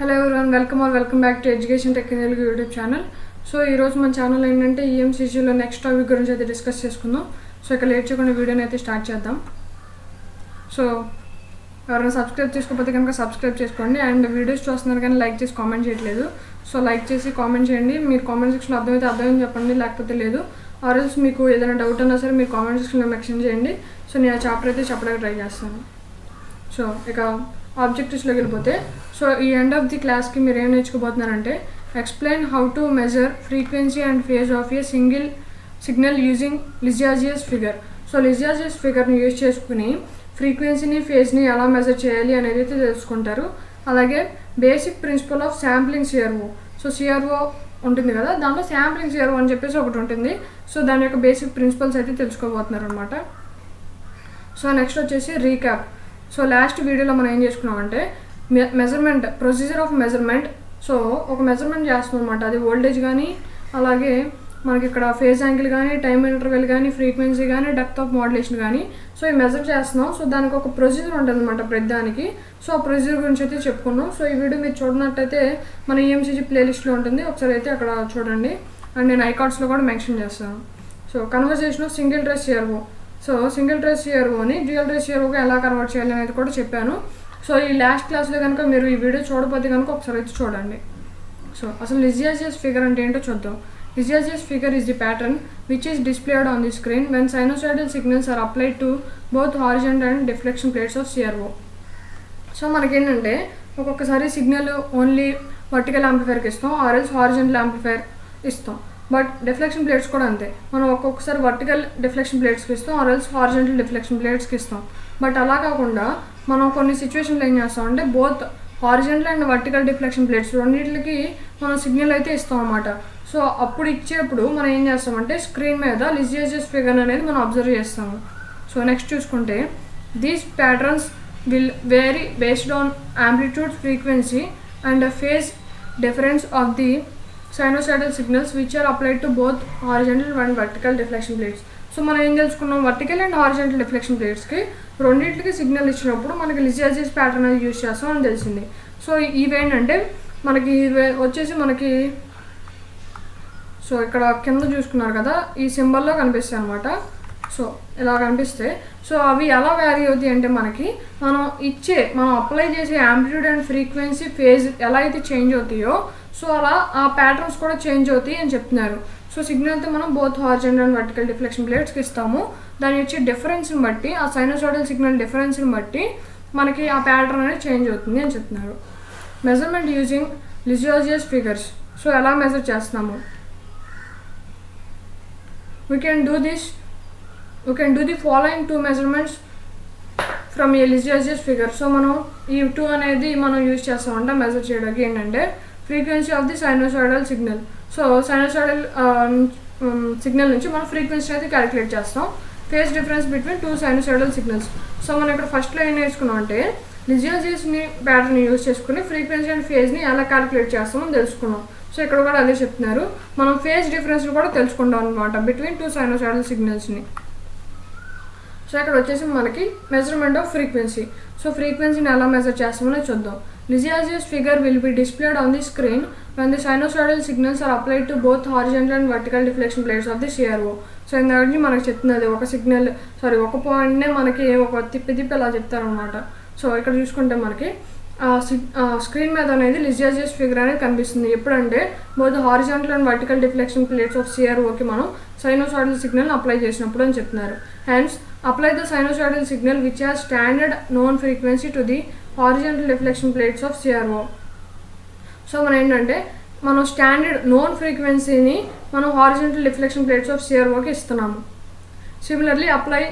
Hello everyone, welcome back to education tech in Telugu YouTube channel. So ఈరోజు మన channel ఏంటంటే ఈఎంసీసీలో next topic గురించి అయితే డిస్కస్ చేసుకుందాం. సో ఇక లేట్ చేయకుండా వీడియోని అయితే స్టార్ట్ చేద్దాం. సో ఎవరైనా సబ్స్క్రైబ్ చేసుకోకపోతే కనుక సబ్స్క్రైబ్ చేసుకోండి. అండ్ వీడియోస్ చూస్తున్నారు కానీ లైక్ చేసి కామెంట్ చేయట్లేదు. సో లైక్ చేసి కామెంట్ చేయండి. మీరు కామెంట్ సెక్షన్లో అర్థమైతే చెప్పండి, లేకపోతే లేదు. ఆర్ఎల్స్ మీకు ఏదైనా డౌట్ ఉన్నా సరే మీరు కామెంట్ సెక్షన్లో మెన్షన్ చేయండి. సో నేను ఆ చాప్టర్ అయితే చెప్పడానికి ట్రై చేస్తాను. సో ఇక ఆబ్జెక్టివ్స్లోకి వెళ్ళిపోతే, సో ఈ ఎండ్ ఆఫ్ ది క్లాస్కి మీరు ఏం నేర్చుకోబోతున్నారంటే explain how to measure frequency and phase of a single signal using Lissajous figure. So Lissajous ఫిగర్ని యూజ్ చేసుకుని ఫ్రీక్వెన్సీని ఫేజ్ని ఎలా మెజర్ చేయాలి అనేది అయితే తెలుసుకుంటారు. అలాగే basic principle of sampling CRO. So CRO ఉంటుంది కదా, దాంట్లో శాంప్లింగ్ సిఆర్ఓ అని చెప్పేసి ఒకటి ఉంటుంది. సో దాని యొక్క బేసిక్ ప్రిన్సిపల్స్ అయితే తెలుసుకోబోతున్నారు అనమాట. సో నెక్స్ట్ వచ్చేసి రీక్యాప్. సో లాస్ట్ వీడియోలో మనం ఏం చేసుకున్నామంటే measurement, procedure of measurement. So ఒక మెజర్మెంట్ చేస్తున్నాం అనమాట. అది వోల్టేజ్ కానీ, అలాగే మనకి ఇక్కడ ఫేజ్ యాంగిల్ కానీ, టైమ్ ఇంటర్వెల్ కానీ, ఫ్రీక్వెన్సీ కానీ, డెప్త్ ఆఫ్ మోడ్యులేషన్ కానీ. సో ఈ మెజర్ చేస్తున్నాం. సో దానికి ఒక ప్రొసీజర్ ఉంటుంది అనమాట ప్రతిదానికి. సో ఆ ప్రొసీజర్ గురించి అయితే చెప్పుకున్నాం. సో ఈ వీడియో మీరు చూడనట్టయితే మన ఈఎంసీజీ ప్లేలిస్ట్లో ఉంటుంది, ఒకసారి అయితే అక్కడ చూడండి. అండ్ నేను ఐకార్డ్స్లో కూడా మెన్షన్ చేస్తాను. So conversion of single trace CRO. So single trace సిఆర్ఓని డ్యూయల్ ట్రేస్ సిఆర్ఓగా ఎలా కన్వర్ట్ చేయాలి అనేది కూడా చెప్పాను. సో ఈ లాస్ట్ క్లాస్లో కనుక మీరు ఈ వీడియో చూడకపోతే కనుక ఒకసారి అయితే చూడండి. సో అసలు లిజాజియస్ ఫిగర్ అంటే ఏంటో చూద్దాం. Lissajous figure is the pattern which is displayed on the screen when sinusoidal signals are applied to both horizontal and deflection plates of CRO. So మనకేంటంటే ఒక్కొక్కసారి సిగ్నల్ ఓన్లీ వర్టికల్ యాంప్లిఫైర్కి ఇస్తాం, ఆర్ఎల్స్ హారిజాంటల్ యాంప్లిఫైర్ ఇస్తాం. But deflection plates కూడా అంతే. మనం ఒక్కొక్కసారి vertical deflection ప్లేట్స్కి ఇస్తాం, ఆర్ఎల్స్ హారిజాంటల్ డిఫ్లెక్షన్ ప్లేట్స్కి ఇస్తాం. బట్ అలా కాకుండా మనం కొన్ని సిచ్యువేషన్లో ఏం చేస్తాం అంటే both horizontal and vertical deflection plates రెండింటికి మనం సిగ్నల్ అయితే ఇస్తాం అన్నమాట. సో అప్పుడు ఇచ్చేప్పుడు మనం ఏం చేస్తామంటే స్క్రీన్ మీద లిజాజియస్ ఫిగర్ అనేది మనం అబ్జర్వ్ చేస్తాము. సో నెక్స్ట్ చూసుకుంటే these patterns will vary based on amplitude, frequency and phase difference of the sinusoidal signals which are applied to both horizontal and vertical deflection plates. So మనం ఏం తెలుసుకున్నాం, vertical and horizontal deflection ప్లేట్స్కి రెండింటికి signal ఇచ్చినప్పుడు మనకి లిజాజియస్ pattern అనేది use చేస్తాం అని తెలిసింది. సో ఇవేంటంటే మనకి వచ్చేసి మనకి సో ఇక్కడ కింద చూసుకున్నారు కదా, ఈ సింబల్లో కనిపిస్తాయి అనమాట. సో ఇలా కనిపిస్తే సో అవి ఎలా వ్యారీ అవుతాయి అంటే మనం అప్లై చేసే యాంప్లిట్యూడ్ అండ్ ఫ్రీక్వెన్సీ, ఫేజ్ ఎలా అయితే చేంజ్ అవుతాయో సో అలా ఆ ప్యాటర్న్స్ కూడా చేంజ్ అవుతాయి అని చెప్తున్నారు. సో సిగ్నల్తో మనం both horizontal and vertical deflection ప్లేట్స్కి ఇస్తాము. దాని వచ్చే డిఫరెన్స్ని బట్టి, ఆ సైనోసాయిడల్ సిగ్నల్ డిఫరెన్స్ని బట్టి మనకి ఆ ప్యాటర్న్ అనేది చేంజ్ అవుతుంది అని చెప్తున్నారు. Measurement using Lissajous figures. So ఎలా మెజర్ చేస్తున్నాము, we can do the following two measurements from a Lizagius figure. So మనం ఈ 2 అనేది మనం యూజ్ చేస్తామంట మెజర్ చేయడానికి. ఏంటంటే frequency of the sinusoidal signal. So sinusoidal signal నుంచి మనం ఫ్రీక్వెన్సీ అయితే క్యాలిక్యులేట్ చేస్తాం. Phase difference between 2 sinusoidal signals. So మనం ఇక్కడ ఫస్ట్లో ఏం నేర్చుకున్నాం అంటే లిజాజియస్ని ప్యాటర్న్ యూజ్ చేసుకుని ఫ్రీక్వెన్సీ అండ్ ఫేజ్ని ఎలా క్యాలిక్యులేట్ చేస్తామని తెలుసుకున్నాం. సో ఇక్కడ కూడా అదే చెప్తున్నారు. మనం ఫేజ్ డిఫరెన్స్ కూడా తెలుసుకుంటాం అనమాట బిట్వీన్ 2 సైనోసాయిడల్ సిగ్నల్స్ని. సో ఇక్కడ వచ్చేసి మనకి మెజర్మెంట్ ఆఫ్ ఫ్రీక్వెన్సీ. సో ఫ్రీక్వెన్సీని ఎలా మెజర్ చేస్తామో చూద్దాం. Lissajous figure will be displayed on the screen when the sinusoidal signals are applied to both horizontal and vertical deflection plates of the CRO. So ఇందాక మనకు చెప్తున్నది ఒక పాయింట్నే మనకి ఒక తిప్పి అలా చెప్తారనమాట. సో ఇక్కడ చూసుకుంటే మనకి స్క్రీన్ మీద అనేది లిజాజియస్ ఫిగర్ అనేది కనిపిస్తుంది. ఎప్పుడంటే both horizontal and vertical deflection plates of సిఆర్ఓకి మనం సైనోసాయిడల్ సిగ్నల్ అప్లై చేసినప్పుడు అని చెప్తున్నారు. Hence apply the sinusoidal signal which has standard known frequency to the horizontal deflection plates of CRO. So మనం ఏంటంటే మనం స్టాండర్డ్ నోన్ ఫ్రీక్వెన్సీని మనం హారిజాంటల్ డిఫ్లెక్షన్ ప్లేట్స్ ఆఫ్ సిఆర్ఓకి ఇస్తున్నాము. Similarly apply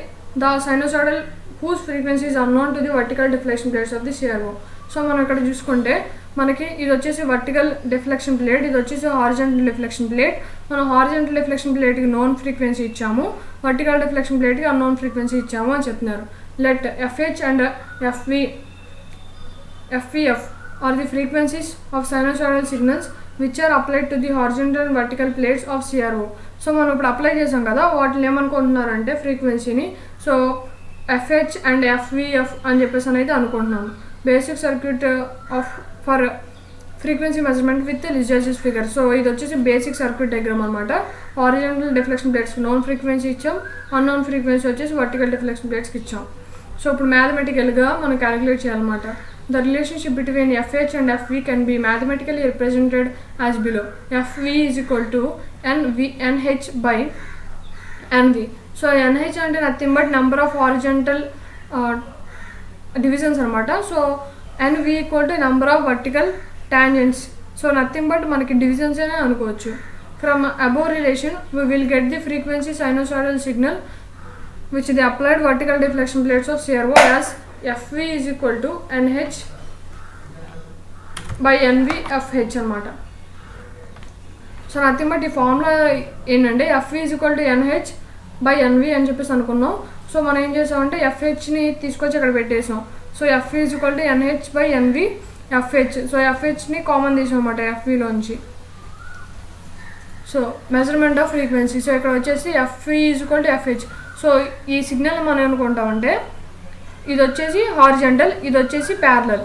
the sinusoidal whose frequency is unknown to the vertical deflection plates of the CRO. So మనం ఇక్కడ చూసుకుంటే మనకి ఇది వచ్చేసి వర్టికల్ డిఫ్లెక్షన్ ప్లేట్, ఇది వచ్చేసి హారిజాంటల్ డిఫ్లెక్షన్ ప్లేట్. మనం హారిజాంటల్ డిఫ్లెక్షన్ ప్లేట్కి నోన్ ఫ్రీక్వెన్సీ ఇచ్చాము, వర్టికల్ డిఫ్లెక్షన్ ప్లేట్కి అన్నోన్ ఫ్రీక్వెన్సీ ఇచ్చాము అని చెప్తున్నారు. Let FH and FVF are the frequencies of sinusoidal signals which are applied to the horizontal and vertical plates of CRO. So మనం ఇప్పుడు apply చేసాం కదా, వాటిని ఏమనుకుంటున్నారంటే ఫ్రీక్వెన్సీని సో FH అండ్ FVF అని చెప్పేసి అనేది అనుకుంటున్నాం. Basic circuit for frequency measurement with Lissajous figure. So ఇది వచ్చేసి బేసిక్ సర్క్యూట్ డయాగ్రామ్ అనమాట. Horizontal deflection plates known frequency ఇచ్చాం, అన్నోన్ ఫ్రీక్వెన్సీ వచ్చేసి వర్టికల్ డిఫ్లెక్షన్ ప్లేట్స్కి ఇచ్చాం. సో ఇప్పుడు మ్యాథమెటికల్గా మనం క్యాలిక్యులేట్ చేయాలన్నమాట. The relationship between FH and FV can be mathematically represented as below. FV is equal to NH by NV. So NH అంటే nothing but number of horizontal divisions అనమాట. So NV equal to number of vertical tangents. So nothing but మనకి divisions అనే అనుకోవచ్చు. From above relation we will get the frequency sinusoidal signal which the applied vertical deflection plates of CRO as FV is equal to NH by NV FH అనమాట. So nothing but ఈ formula ఏంటంటే FV is equal to NH by NV అని చెప్పేసి అనుకున్నాం. So మనం ఏం చేసామంటే FHని తీసుకొచ్చి ఇక్కడ పెట్టేసాం. So FV is equal to NH by NV FH. So FHని కామన్ తీసామన్నమాట FVలోంచి. So measurement of frequency. So ఇక్కడ వచ్చేసి FV is equal to FH. So ఈ సిగ్నల్ మనం ఏమనుకుంటామంటే ఇది వచ్చేసి హారిజాంటల్, ఇది వచ్చేసి ప్యారలల్.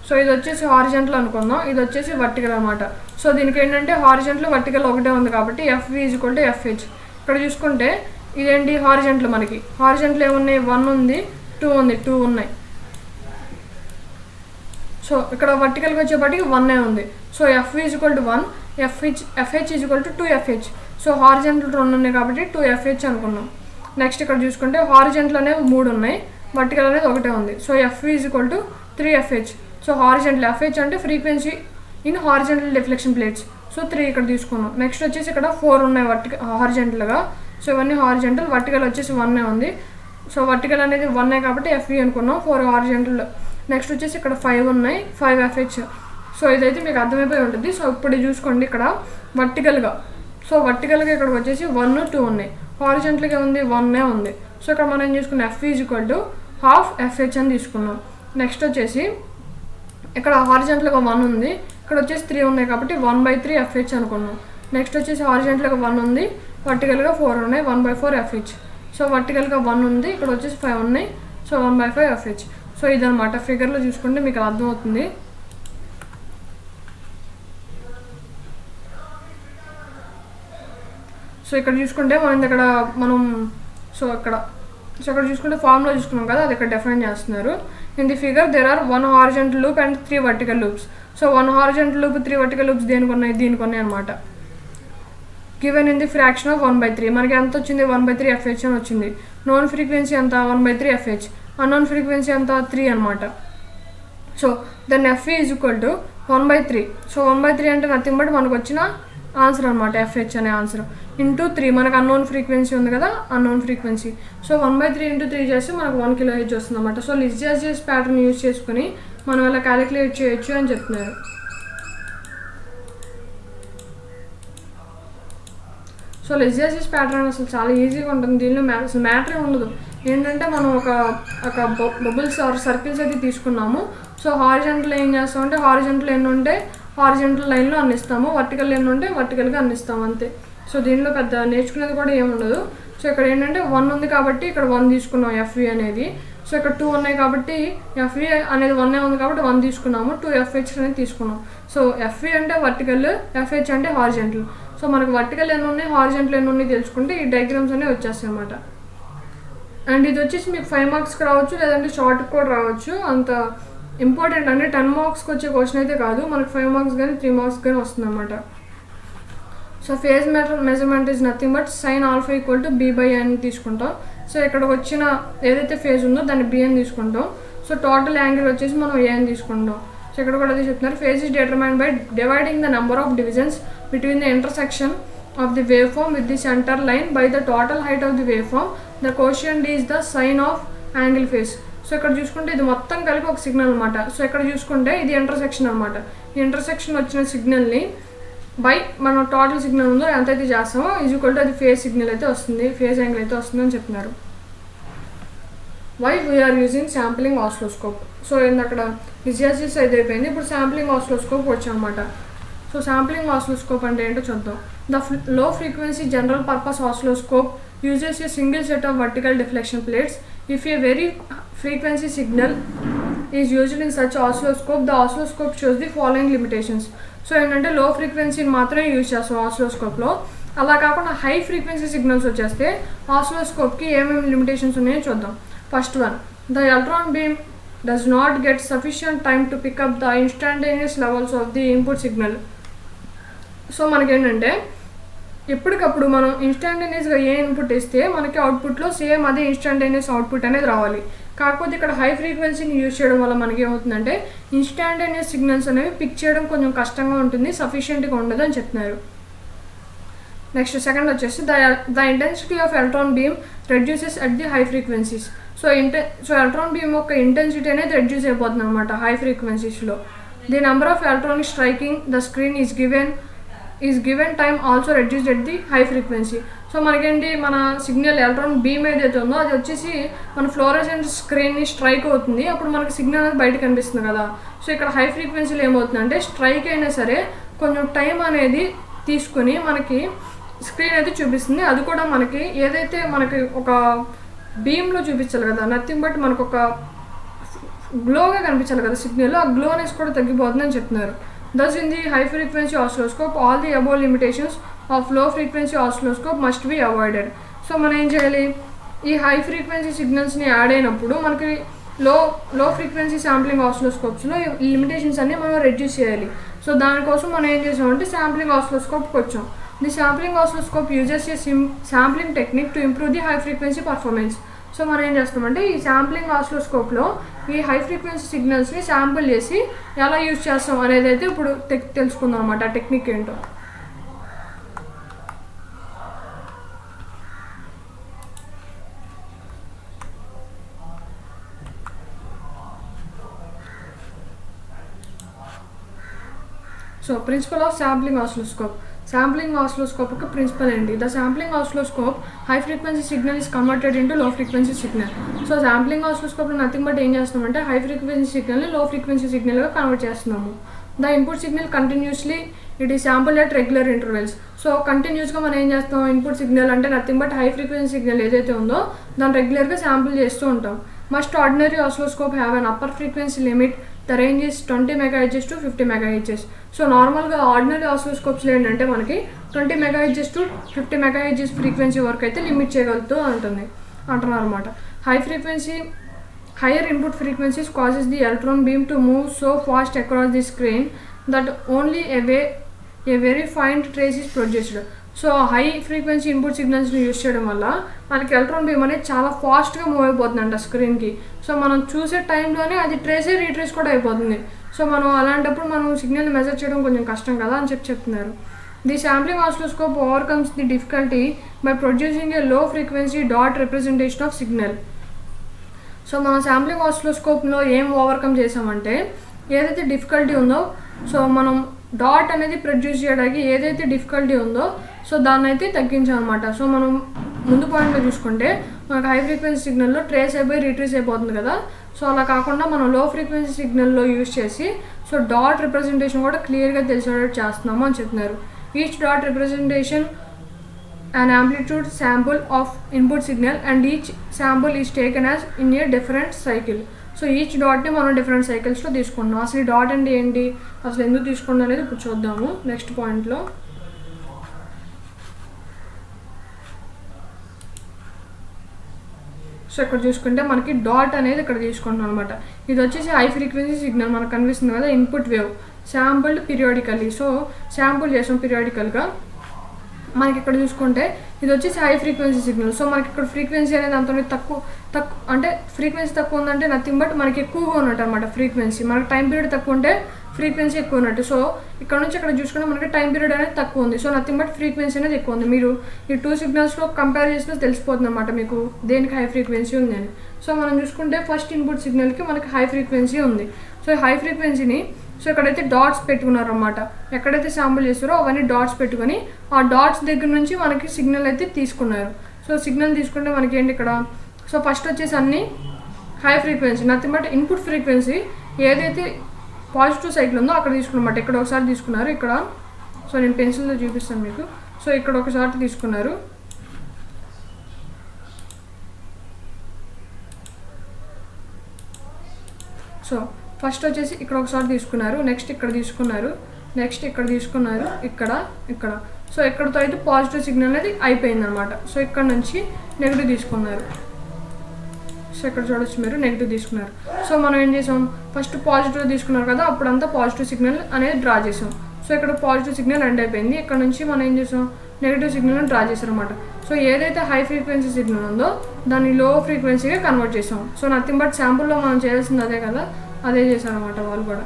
సో ఇది వచ్చేసి హారిజాంటల్ అనుకుందాం, ఇది వచ్చేసి వర్టికల్ అనమాట. సో దీనికి ఏంటంటే హారిజాంటల్ వర్టికల్ ఒకటే ఉంది కాబట్టి FV is equal to FH. ఇక్కడ చూసుకుంటే ఇదేంటి హారిజాంటల్, మనకి హారిజాంటల్ ఏమున్నాయి 1 ఉంది 2 ఉంది, 2 ఉన్నాయి. సో ఇక్కడ వర్టికల్కి వచ్చేప్పటికి 1 ఉంది. So FV is equal to 1, FH is equal to 2FH. So horizontal 2 ఉన్నాయి కాబట్టి 2FH అనుకున్నాం. నెక్స్ట్ ఇక్కడ చూసుకుంటే హారిజాంటల్ అనేవి 3 ఉన్నాయి, వర్టికల్ అనేది ఒకటే ఉంది. So FV is equal to 3FH. So horizontal FH అంటే frequency in horizontal deflection plates. So 3 ఇక్కడ తీసుకున్నాం. నెక్స్ట్ వచ్చేసి ఇక్కడ 4 ఉన్నాయి హారిజాంటల్గా. సో ఇవన్నీ హారిజాంటల్, వర్టికల్ వచ్చేసి 1 ఉంది. సో వర్టికల్ అనేది 1 కాబట్టి FV అనుకున్నాం, 4 హారిజాంటల్. నెక్స్ట్ వచ్చేసి ఇక్కడ 5 ఉన్నాయి, 5FH. సో ఇదైతే మీకు అర్థమైపోయి ఉంటుంది. సో ఇప్పుడు చూసుకోండి ఇక్కడ వర్టికల్గా. సో వర్టికల్గా ఇక్కడికి వచ్చేసి 1, 2 ఉన్నాయి, హారిజాంటల్గా ఉంది 1 ఉంది. సో ఇక్కడ మనం ఏం చేసుకున్నాం FV is equal to half FH అని తీసుకున్నాం. నెక్స్ట్ వచ్చేసి ఇక్కడ హారిజాంటల్గా 1 ఉంది, ఇక్కడ వచ్చేసి 3 ఉన్నాయి కాబట్టి 1/3 FH అనుకున్నాం. నెక్స్ట్ వచ్చేసి హారిజాంటల్గా 1 ఉంది, వర్టికల్గా 4 ఉన్నాయి, 1/4 FH. సో వర్టికల్గా 1 ఉంది, ఇక్కడ వచ్చేసి 5 ఉన్నాయి, సో 1/5 FH. సో ఇదనమాట ఫిగర్లో చూసుకుంటే మీకు అర్థమవుతుంది. సో ఇక్కడ చూసుకుంటే ఇక్కడ చూసుకుంటే ఫార్ములా చూసుకున్నాం కదా, అది ఇక్కడ డిఫైన్ చేస్తున్నారు. In the figure there are 1 horizontal loop and 3 vertical loops. So 1 horizontal loop 3 vertical loops దీనికి ఉన్నాయి అనమాట. Given in the fraction of 1/3. మనకి ఎంత వచ్చింది 1/3 FH అని వచ్చింది. నోన్ ఫ్రీక్వెన్సీ ఎంత 1/3 FH, అన్నోన్ ఫ్రీక్వెన్సీ ఎంత 3 అనమాట. So then FV is equal to 1/3. So 1/3 అంటే నథింగ్ బట్ మనకు వచ్చిన ఆన్సర్ అనమాట, FH అనే ఆన్సర్ ఇంటూ 3. మనకు అన్నోన్ ఫ్రీక్వెన్సీ ఉంది కదా, అన్నోన్ ఫ్రీక్వెన్సీ. సో 1/3 ఇంటూ 3 చేస్తే మనకు 1 kHz వస్తుంది అనమాట. సో లిజాజిస్ ప్యాటర్న్ యూజ్ చేసుకుని మనం ఇలా క్యాలిక్యులేట్ చేయొచ్చు అని చెప్తున్నారు. సో లిజాజిస్ ప్యాటర్న్ అసలు చాలా ఈజీగా ఉంటుంది. దీనిలో అసలు మ్యాటరే ఉండదు. ఏంటంటే మనం ఒక బబుల్స్ ఆర్ సర్కిల్స్ అయితే తీసుకున్నాము. సో హారిజాంటల్ ఏం చేస్తామంటే హారిజాంటల్ ఎన్ని ఉంటే హారిజాంటల్ లైన్లో అందిస్తాము, వర్టికల్ ఎన్ని ఉంటే వర్టికల్గా అందిస్తాము అంతే. సో దీనిలో పెద్ద నేర్చుకునేది కూడా ఏముండదు. సో ఇక్కడ ఏంటంటే 1 ఉంది కాబట్టి ఇక్కడ 1 తీసుకున్నాం FV అనేది. సో ఇక్కడ 2 ఉన్నాయి కాబట్టి FV అనేది 1 ఉంది కాబట్టి 1 తీసుకున్నాము, 2FH అనేది తీసుకున్నాం. సో FV అంటే వర్టికల్, FH అంటే హారిజాంటల్. సో మనకు వర్టికల్ ఎన్ని ఉన్నాయి, హారిజాంటల్ ఎన్ని ఉన్నాయి తెలుసుకుంటే ఈ డయాగ్రామ్స్ అనేవి వచ్చేస్తాయి అన్నమాట. అండ్ ఇది వచ్చేసి మీకు 5 మార్క్స్కి రావచ్చు, లేదంటే షార్ట్కి కూడా రావచ్చు. అంత ఇంపార్టెంట్ అంటే 10 మార్క్స్కి వచ్చే క్వశ్చన్ అయితే కాదు, మనకు 5 మార్క్స్ కానీ 3 మార్క్స్ కానీ వస్తుంది అన్నమాట. So phase measurement is nothing but sin α = B/n తీసుకుంటాం. సో ఇక్కడ వచ్చిన ఏదైతే ఫేజ్ ఉందో దాన్ని B అని తీసుకుంటాం. సో టోటల్ యాంగిల్ వచ్చేసి మనం A అని తీసుకుంటాం. సో ఇక్కడ కూడా అదే చెప్తున్నారు, phase is determined by dividing the number of divisions between the intersection of the wave form with the centre line by the total height of the wave form. The quotient is the sine of angle phase. So ఇక్కడ చూసుకుంటే ఇది మొత్తం కలిపి ఒక signal అనమాట. So ఇక్కడ చూసుకుంటే ఇది ఇంటర్సెక్షన్ అనమాట. ఈ ఇంటర్సెక్షన్ వచ్చిన సిగ్నల్ని బై మనం టోటల్ సిగ్నల్ ఉందో ఎంతైతే చేస్తామో ఈక్వల్ టు అది ఫేజ్ సిగ్నల్ అయితే వస్తుంది, ఫేజ్ యాంగిల్ అయితే వస్తుంది అని చెప్తున్నారు. Why we are using sampling oscilloscope. So అక్కడ లిజాజిస్ అయితే అయిపోయింది, ఇప్పుడు శాంప్లింగ్ ఆసిలోస్కోప్ వచ్చామన్నమాట. సో శాంప్లింగ్ ఆసిలోస్కోప్ అంటే ఏంటో చూద్దాం. The low frequency general purpose oscilloscope uses a single set of vertical deflection plates. If a very frequency signal is used in such oscilloscope. The oscilloscope shows the following limitations. So ఏంటంటే లో ఫ్రీక్వెన్సీని మాత్రమే use చేస్తాం ఆసిలోస్కోప్లో. అలా కాకుండా high frequency signals వచ్చేస్తే ఆసిలోస్కోప్కి ఏమేమి limitations ఉన్నాయో చూద్దాం. First one, the electron beam does not get sufficient time to pick up the instantaneous levels of the input signal. So మనకేంటంటే ఎప్పటికప్పుడు మనం ఇన్స్టాంటేనియస్గా ఏ ఇన్పుట్ ఇస్తే మనకి అవుట్పుట్లో సేమ్ అదే ఇన్స్టాంటేనియస్ అవుట్పుట్ అనేది రావాలి. కాకపోతే ఇక్కడ హై ఫ్రీక్వెన్సీని యూజ్ చేయడం వల్ల మనకి ఏమవుతుందంటే ఇన్స్టాంటేనియస్ సిగ్నల్స్ అనేవి పిక్ చేయడం కొంచెం కష్టంగా ఉంటుంది, సఫిషియెంట్గా ఉండదు అని చెప్తున్నారు. నెక్స్ట్ సెకండ్ వచ్చేసి the intensity of electron beam reduces at the high frequencies. So electron beam యొక్క ఇంటెన్సిటీ అనేది రెడ్యూస్ అయిపోతుంది అనమాట హై ఫ్రీక్వెన్సీస్లో. The number of electronic striking the screen is given time also reduced at the high frequency. So మనకేంటి, మన signal electron beam ఏదైతే ఉందో అది వచ్చేసి మన ఫ్లోరెసెంట్ స్క్రీన్ని స్ట్రైక్ అవుతుంది, అప్పుడు మనకి సిగ్నల్ అనేది బయట కనిపిస్తుంది కదా. సో ఇక్కడ హై ఫ్రీక్వెన్సీలో ఏమవుతుందంటే స్ట్రైక్ అయినా సరే కొంచెం టైం అనేది తీసుకుని మనకి స్క్రీన్ అయితే చూపిస్తుంది. అది కూడా మనకి ఏదైతే మనకి ఒక బీమ్లో చూపించాలి కదా, నథింగ్ బట్ మనకు ఒక గ్లోగా కనిపించాలి కదా సిగ్నల్, ఆ గ్లోనెస్ కూడా తగ్గిపోతుందని చెప్తున్నారు. Thus in the high frequency oscilloscope all the above limitations of low frequency oscilloscope must be avoided. So మనం ఏం చేయాలి, ఈ హై ఫ్రీక్వెన్సీ సిగ్నల్స్ని యాడ్ అయినప్పుడు మనకి లో ఫ్రీక్వెన్సీ శాంప్లింగ్ ఆసిలోస్కోప్స్లో ఈ లిమిటేషన్స్ అన్ని మనం రెడ్యూస్ చేయాలి. సో దానికోసం మనం ఏం చేసామంటే శాంప్లింగ్ ఆసిలోస్కోప్కి వచ్చాం. The sampling oscilloscope uses A sampling technique to improve the high frequency performance. So మనం ఏం చేస్తామంటే ఈ శాంప్లింగ్ ఆసిలోస్కోప్లో ఈ హై ఫ్రీక్వెన్సీ సిగ్నల్స్ని శాంపుల్ చేసి ఎలా యూజ్ చేస్తాం అనేది అయితే ఇప్పుడు తెలుసుకుందాం అన్నమాట, ఆ టెక్నిక్ ఏంటో. So principle of sampling oscilloscope. Sampling ఆసిలోస్కోప్కి ప్రిన్సిపల్ ఏంటి? The sampling oscilloscope high frequency signal is converted into low frequency signal. So sampling ఆసిలోస్కోప్లో నథింగ్ బట్ ఏం చేస్తామంటే హై ఫ్రీక్వెన్సీ సిగ్నల్ని లో ఫ్రీక్వెన్సీ సిగ్నల్గా కన్వర్ట్ చేస్తున్నాము. The input signal continuously it is sample at regular intervals. So కంటిన్యూస్గా మనం ఏం చేస్తాం, ఇన్పుట్ సిగ్నల్ అంటే nothing but high frequency signal ఏదైతే ఉందో దాన్ని రెగ్యులర్గా శాంపుల్ చేస్తూ ఉంటాం. Must ordinary oscilloscope have an upper frequency limit. The range is 20 MHz to 50 MHz. So నార్మల్గా ఆర్డినరీ ఆసిలోస్కోప్స్లో ఏంటంటే మనకి 20 MHz to 50 MHz ఫ్రీక్వెన్సీ వరకు అయితే లిమిట్ చేయగలుగుతూ అంటున్నారు అనమాట. Higher input frequencies causes the electron beam to move so fast across the screen that only a very fine trace is produced. So high frequency input సిగ్నల్స్ని use చేయడం వల్ల మనకి electron beam అనేది చాలా ఫాస్ట్గా మూవ్ అయిపోతుందంట స్క్రీన్కి. సో మనం చూసే టైంలోనే అది రీట్రేస్ కూడా అయిపోతుంది. సో మనం అలాంటప్పుడు మనం సిగ్నల్ని మెజర్ చేయడం కొంచెం కష్టం కదా అని చెప్తున్నారు. The sampling oscilloscope overcomes the difficulty by producing a low frequency dot representation of signal. So మనం శాంప్లింగ్ ఆసిలోస్కోప్లో ఏం ఓవర్కమ్ చేసామంటే ఏదైతే డిఫికల్టీ ఉందో, సో మనం డాట్ అనేది ప్రొడ్యూస్ చేయడానికి ఏదైతే డిఫికల్టీ ఉందో సో దాన్ని అయితే తగ్గించామన్నమాట. సో మనం ముందు పాయింట్లో చూసుకుంటే మనకు హై ఫ్రీక్వెన్సీ సిగ్నల్లో ట్రేస్ అయిపోయి రీట్రేస్ అయిపోతుంది కదా. సో అలా కాకుండా మనం లో ఫ్రీక్వెన్సీ సిగ్నల్లో యూజ్ చేసి సో డాట్ రిప్రజెంటేషన్ కూడా క్లియర్గా తెలిసేటట్టు చేస్తున్నాము అని చెప్తున్నారు. Each dot representation an amplitude sample of input signal and each sample is taken as in a different cycle. So each డాట్ని మనం డిఫరెంట్ సైకిల్స్లో తీసుకుంటున్నాం. అసలు ఈ డాట్ అంటే ఏంటి, అసలు ఎందుకు తీసుకున్నాం అనేది ఇప్పుడు చూద్దాము నెక్స్ట్ పాయింట్లో. సో ఇక్కడ చూసుకుంటే మనకి డాట్ అనేది ఇక్కడ తీసుకుంటున్నాం అనమాట. ఇది వచ్చేసి హై ఫ్రీక్వెన్సీ సిగ్నల్ మనకు కనిపిస్తుంది కదా, input wave sampled periodically. So sample చేసాం పీరియాడికల్గా. మనకి ఇక్కడ చూసుకుంటే ఇది వచ్చేసి హై ఫ్రీక్వెన్సీ సిగ్నల్. సో మనకి ఇక్కడ ఫ్రీక్వెన్సీ అనేది అంత తక్కువ అంటే ఫ్రీక్వెన్సీ తక్కువ ఉందంటే నథింగ్ బట్ మనకి ఎక్కువగా ఉన్నట్టు అనమాట ఫ్రీక్వెన్సీ. మనకి టైం పీరియడ్ తక్కువ ఉంటే ఫ్రీక్వెన్సీ ఎక్కువ ఉన్నట్టు. సో ఇక్కడ నుంచి ఇక్కడ చూసుకుంటే మనకి టైం పీరియడ్ అనేది తక్కువ ఉంది. సో నథింగ్ బట్ ఫ్రీక్వెన్సీ అనేది ఎక్కువ ఉంది. మీరు ఈ టూ సిగ్నల్స్లో కంపేర్ చేసినా తెలిసిపోతుంది అనమాట మీకు దేనికి హై ఫ్రీక్వెన్సీ ఉంది అని. సో మనం చూసుకుంటే ఫస్ట్ ఇన్పుట్ సిగ్నల్కి మనకి హై ఫ్రీక్వెన్సీ ఉంది. సో హై ఫ్రీక్వెన్సీని సో ఇక్కడైతే డాట్స్ పెట్టుకున్నారు అన్నమాట. ఎక్కడైతే శాంపుల్ చేస్తారో అవన్నీ డాట్స్ పెట్టుకొని ఆ డాట్స్ దగ్గర నుంచి మనకి సిగ్నల్ అయితే తీసుకున్నారు. సో సిగ్నల్ తీసుకుంటే మనకి ఏంటి ఇక్కడ, సో ఫస్ట్ వచ్చేసి అన్ని high frequency nothing but input frequency ఏదైతే పాజిటివ్ సైకిల్ ఉందో అక్కడ తీసుకున్నమాట. ఇక్కడ ఒకసారి తీసుకున్నారు ఇక్కడ. సో నేను పెన్సిల్తో చూపిస్తాను మీకు. సో ఇక్కడ ఒకసారి తీసుకున్నారు. సో సో ఫస్ట్ వచ్చేసి ఇక్కడ ఒకసారి తీసుకున్నారు, నెక్స్ట్ ఇక్కడ తీసుకున్నారు, నెక్స్ట్ ఇక్కడ తీసుకున్నారు, ఇక్కడ సో ఇక్కడతో అయితే పాజిటివ్ సిగ్నల్ అనేది అయిపోయింది అనమాట. సో ఇక్కడ నుంచి నెగిటివ్ తీసుకున్నారు. సో ఇక్కడ చూడొచ్చు మీరు నెగిటివ్ తీసుకున్నారు. సో మనం ఏం చేసాం, ఫస్ట్ పాజిటివ్ తీసుకున్నారు కదా, అప్పుడంతా పాజిటివ్ సిగ్నల్ అనేది డ్రా చేసాం. సో ఇక్కడ పాజిటివ్ సిగ్నల్ ఎండ్ అయిపోయింది. ఇక్కడ నుంచి మనం ఏం చేసాం, నెగిటివ్ సిగ్నల్ని డ్రా చేసారనమాట. సో ఏదైతే హై ఫ్రీక్వెన్సీ సిగ్నల్ ఉందో దాన్ని లో ఫ్రీక్వెన్సీగా కన్వర్ట్ చేసాం. సో నథింగ్ బట్ శాంపుల్లో మనం చేయాల్సింది అదే కదా, అదే చేశారనమాట వాళ్ళు కూడా.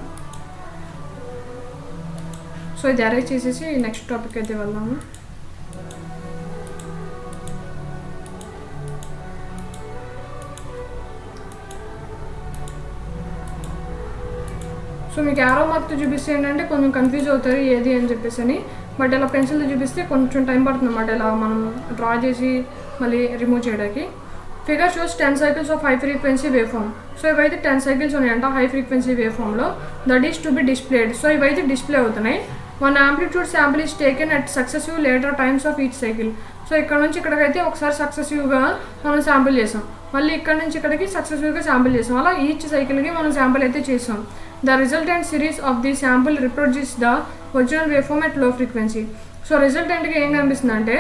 సో ఇది అరేంజ్ చేసేసి నెక్స్ట్ టాపిక్ అయితే వెళ్దాము. సో మీకు యారో మార్క్తో చూపిస్తే ఏంటంటే కొంచెం కన్ఫ్యూజ్ అవుతారు ఏది అని చెప్పేసి అని. బట్ ఇలా పెన్సిల్తో చూపిస్తే కొంచెం టైం పడుతుంది అన్నమాట, ఇలా మనం డ్రా చేసి మళ్ళీ రిమూవ్ చేయడానికి. Figure shows 10 cycles of high frequency wave form. So ఇవైతే 10 cycles ఉన్నాయంట హై ఫ్రీక్వెన్సీ వేవ్ ఫామ్లో. That is to be displayed. So ఇవైతే డిస్ప్లే అవుతున్నాయి. 1 amplitude sample is taken at successive later times of each cycle. So ఇక్కడ నుంచి ఇక్కడికైతే ఒకసారి సక్సెసివ్గా మనం శాంపిల్ చేసాం, మళ్ళీ ఇక్కడ నుంచి ఇక్కడికి సక్సెసివ్గా శాంపిల్ చేసాం. అలా ఈచ్ సైకిల్కి మనం శాంపిల్ అయితే చేసాం. The resultant series of the sample reproduces the original waveform at low frequency. So రిజల్టెంట్గా ఏం కనిపిస్తుంది అంటే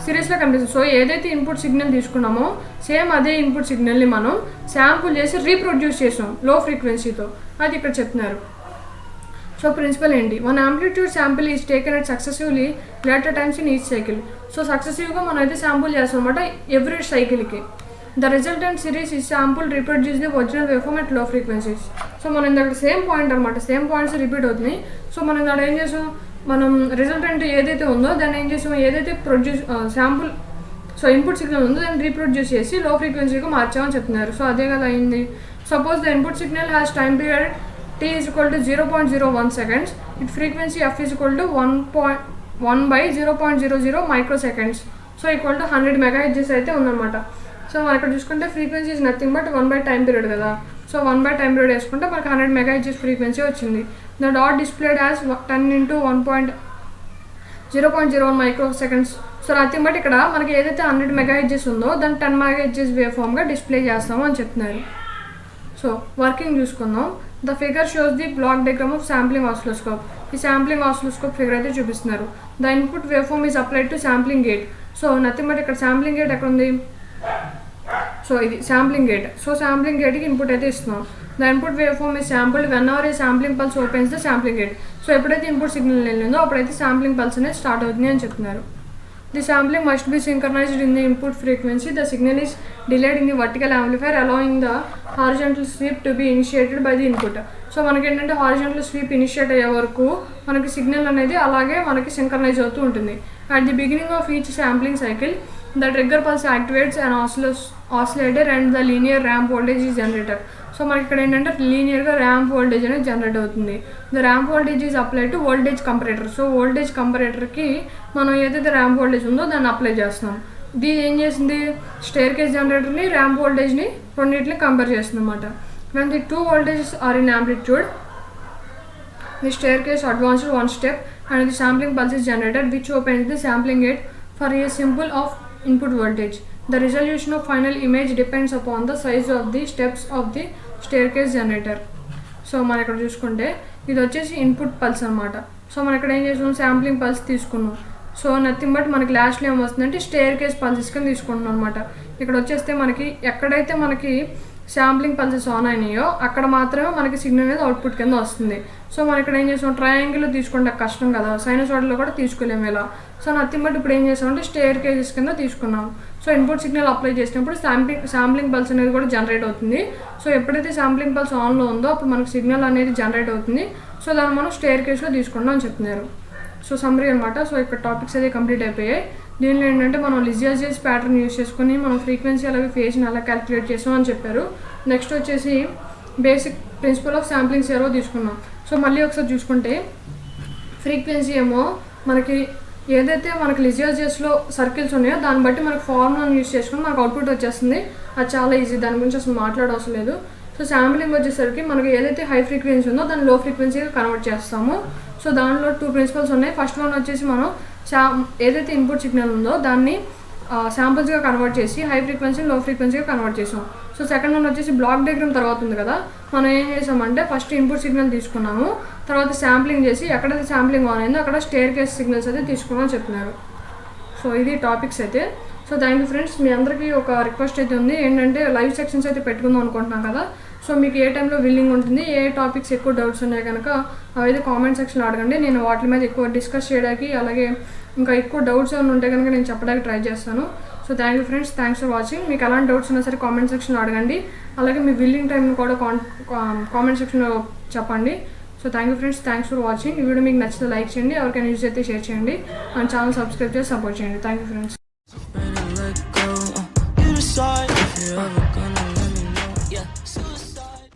సిరీస్లో కనిపిస్తుంది. సో ఏదైతే ఇన్పుట్ సిగ్నల్ తీసుకున్నామో సేమ్ అదే ఇన్పుట్ సిగ్నల్ని మనం శాంపుల్ చేసి రీప్రొడ్యూస్ చేసాం లో ఫ్రీక్వెన్సీతో, అది ఇక్కడ చెప్తున్నారు. సో ప్రిన్సిపల్ ఏంటి, 1 amplitude sample is taken at successively later times in each cycle. So సక్సెసివ్గా మనం అయితే శాంపుల్ చేస్తాం అనమాట ఎవ్రీ సైకిల్కి. The resultant series is sample reproduce the original waveform at low frequencies. So మనం ఇందాక సేమ్ పాయింట్ అనమాట, సేమ్ పాయింట్స్ రిపీట్ అవుతున్నాయి. సో మనం ఇక్కడ ఏం చేసాం, మనం రిజల్టెంట్ ఏదైతే ఉందో దాన్ని ఏం చేసాం, ఏదైతే produce sample so input signal ఉందో దాన్ని రీప్రొడ్యూస్ చేసి లో ఫ్రీక్వెన్సీగా మార్చామని చెప్తున్నారు. సో అదే కదా అయింది. Suppose the input signal has time period t is equal to 0.01 seconds. Its frequency f is equal to 1 by 0.00 microseconds. So equal to 100 MHz అయితే ఉందన్నమాట. సో మనం ఇక్కడ చూసుకుంటే frequency is nothing but 1 by time period కదా. So 1 by time period వేసుకుంటే మనకి 100 MHz frequency వచ్చింది. The dot displayed as 10 into 0.01 microseconds. So nothing but ఇక్కడ మనకి ఏదైతే 100 MHz ఉందో దాన్ని 10 MHz వేవ్ ఫామ్గా డిస్ప్లే చేస్తాము అని చెప్తున్నారు. సో వర్కింగ్ చూసుకుందాం. The figure shows the block diagram of sampling oscilloscope. ఈ శాంప్లింగ్ ఆసిలోస్కోప్ ఫిగర్ అయితే చూపిస్తున్నారు. The input waveform is applied to sampling gate. So nothing but ఇక్కడ శాంప్లింగ్ గేట్ ఎక్కడ ఉంది, సో ఇది శాంప్లింగ్ గేట్. సో శాంప్లింగ్ గేట్కి input అయితే ఇస్తున్నాం. The input waveform is sampled when our a sampling pulse opens the sampling gate. So ఎప్పుడైతే input signal వెళ్ళిందో అప్పుడైతే శాంప్లింగ్ పల్స్ అనేది స్టార్ట్ అవుతుంది అని చెప్తున్నారు. The sampling must be synchronised in the input frequency. The signal is delayed in the vertical amplifier allowing the horizontal sweep to be initiated by the input. So మనకి ఏంటంటే horizontal sweep initiate అయ్యే వరకు మనకి signal అనేది అలాగే మనకి synchronise అవుతూ ఉంటుంది. At the beginning of each sampling cycle the trigger pulse activates an oscillator and the linear ramp voltage is generated. So మనకి ఇక్కడ ఏంటంటే లీనియర్గా ర్యాంప్ వోల్టేజ్ అనేది జనరేట్ అవుతుంది. The ramp voltage is apply to voltage comparator. So voltage కంపరేటర్కి మనం ఏదైతే ramp voltage ఉందో దాన్ని అప్లై చేస్తున్నాం. ఇది ఏం చేసింది, స్టేర్ కేస్ జనరేటర్ని ర్యాంప్ వోల్టేజ్ని రెండింటిని కంపేర్ చేస్తుంది అనమాట. When the two voltages are in amplitude the stair case advanced 1 step and the sampling pulse is generated which opens the sampling gate for a sample of input voltage. The resolution of final image depends upon the size of the steps of the staircase generator. So మనం ఇక్కడ చూసుకుంటే ఇది వచ్చేసి input pulse అనమాట. So మనం ఇక్కడ ఏం చేసాం, శాంప్లింగ్ పల్స్ తీసుకున్నాం. సో నథింగ్ బట్ మనకి లాస్ట్లో ఏమొస్తుందంటే స్టేర్ కేస్ పల్సెస్ కింద తీసుకుంటున్నాం అనమాట. ఇక్కడ వచ్చేస్తే మనకి ఎక్కడైతే మనకి శాంప్లింగ్ పల్సెస్ ఆన్ అయినాయో అక్కడ మాత్రమే మనకి సిగ్నల్ అనేది అవుట్పుట్ కింద వస్తుంది. సో మనం ఇక్కడ ఏం చేసాం, ట్రయాంగిల్లో తీసుకుంటే కష్టం కదా, సైనసాయిడ్లో కూడా తీసుకోలేము ఇలా. సో నథింగ్ బట్ ఇప్పుడు ఏం చేసామంటే స్టేర్ కేసెస్ కింద తీసుకున్నాం. సో ఇన్పుట్ సిగ్నల్ అప్లై చేసినప్పుడు శాంప్లింగ్ పల్స్ అనేది కూడా జనరేట్ అవుతుంది. సో ఎప్పుడైతే శాంప్లింగ్ పల్స్ ఆన్లో ఉందో అప్పుడు మనకు సిగ్నల్ అనేది జనరేట్ అవుతుంది. సో దాన్ని మనం స్టేర్ కేస్లో తీసుకున్నాం అని చెప్తున్నారు. సో సమ్మరీ అనమాట. సో ఇక్కడ టాపిక్స్ అయితే కంప్లీట్ అయిపోయాయి. దీనిలో ఏంటంటే మనం లిజియాజియస్ ప్యాటర్న్ యూస్ చేసుకుని మనం ఫ్రీక్వెన్సీ అలాగే ఫేజ్ని అలా క్యాలిక్యులేట్ చేసాం అని చెప్పారు. నెక్స్ట్ వచ్చేసి basic principle of sampling serow తీసుకున్నాం. సో మళ్ళీ ఒకసారి చూసుకుంటే ఫ్రీక్వెన్సీ ఏమో మనకి ఏదైతే మనకి లిజియాజియస్లో సర్కిల్స్ ఉన్నాయో దాన్ని బట్టి మనకు ఫార్ములాను యూస్ చేసుకుని మనకు అవుట్పుట్ వచ్చేస్తుంది. అది చాలా ఈజీ, దాని గురించి అసలు మాట్లాడవసరం లేదు. సో శాంప్లింగ్ వచ్చేసరికి మనకి ఏదైతే హై ఫ్రీక్వెన్సీ ఉందో దాన్ని లో ఫ్రీక్వెన్సీగా కన్వర్ట్ చేస్తాము. సో దానిలో 2 ప్రిన్సిపల్స్ ఉన్నాయి. ఫస్ట్ వన్ వచ్చేసి మనం ఏదైతే ఇన్పుట్ సిగ్నల్ ఉందో దాన్ని శాంపుల్స్గా కన్వర్ట్ చేసి హై ఫ్రీక్వెన్సీ లో ఫ్రీక్వెన్సీగా కన్వర్ట్ చేసాం. సో సెకండ్ వన్ వచ్చేసి బ్లాక్ డయాగ్రామ్ తర్వాత ఉంది కదా, మనం ఏం చేసామంటే ఫస్ట్ ఇన్పుట్ సిగ్నల్ తీసుకున్నాము, తర్వాత శాంప్లింగ్ చేసి ఎక్కడైతే శాంప్లింగ్ ఆన్ అయిందో అక్కడ స్టేర్ కేస్ సిగ్నల్స్ అయితే తీసుకున్నామని చెప్తున్నారు. సో ఇది టాపిక్స్ అయితే. So thank you friends. మీ అందరికీ ఒక రిక్వెస్ట్ అయితే ఉంది, ఏంటంటే లైవ్ సెక్షన్స్ అయితే పెట్టుకుందాం అనుకుంటున్నాం కదా. సో మీకు ఏ టైంలో విల్లింగ్ ఉంటుంది, ఏ టాపిక్స్ ఎక్కువ డౌట్స్ ఉన్నాయి కనుక అవైతే కామెంట్ సెక్షన్లో అడగండి. నేను వాటి మీద ఎక్కువ డిస్కస్ చేయడానికి, అలాగే ఇంకా ఎక్కువ డౌట్స్ ఏమైనా ఉంటే కనుక నేను చెప్పడానికి ట్రై చేస్తాను. So thank you friends, thanks for watching. మీకు ఎలాంటి డౌట్స్ ఉన్నా సరే కామెంట్ సెక్షన్లో అడగండి, అలాగే మీ విల్లింగ్ టైంని కూడా కామెంట్ సెక్షన్లో చెప్పండి. So thank you friends, thanks for watching. ఈ వీడియో మీకు నచ్చితే లైక్ చేయండి, ఎవరికైనా యూజ్ అయితే షేర్ చేయండి, మన ఛానల్ సబ్స్క్రైబ్ చేసి సపోర్ట్ చేయండి. Thank you friends.